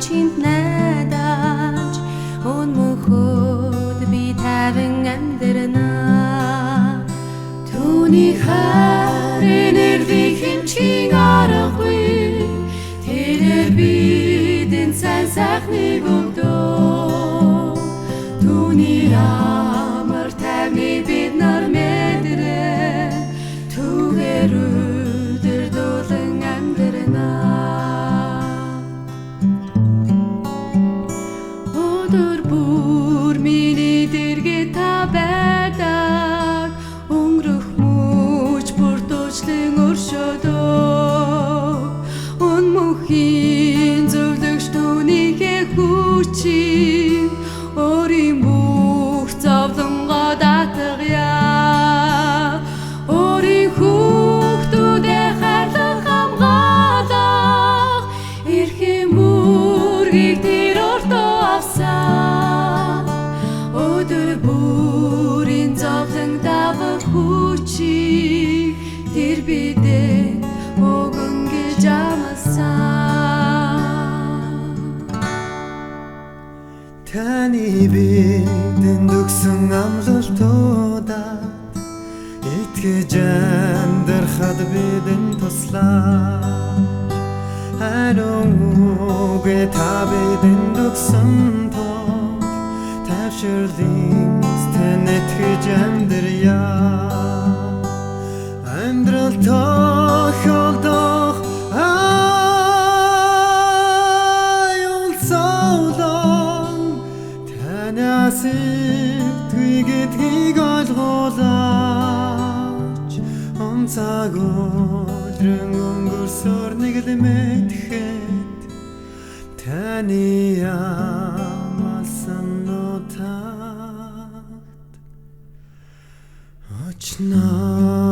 чинт найдаж өнмөхөд би тавин амьдрна түүний хайрын нэрвийг хэмжих аргагүй тэрээр бидэн сайн сайхныг өгдөө түүний амар тайвны бид нар мэдрээ түүгээр өдөр дуулан амьдрна өдөр бүр миний дэргээ та байдаг өнгөрөх мөч бүрдүүлэн өршөдөө өнмөхийн зөвлөгч түүнийхээ хүчийг өөрийн бүх зовлонгоо даатгая өөрийн хүүхдүүдээ хайрлах хамгаалах эрхэм үргийг тэр өртөө авсан өдөр бүрийн зовлон давах хүчийг тэр бидэнд өгөн гэж амласан таны бидэнд өгсөн амлалтуудад итгэж амьдрахад бидэнд туслаач харин үгээ та бидэнд өгсөн тул тайвширлын сэтгэн итгэж амьдрья амьдрал тохиолдох Сэтгэгийг ойлгуулаач онцаг өдрөн өнгөрсөөр нэг л мэдхэд таны амлсан нутагт очно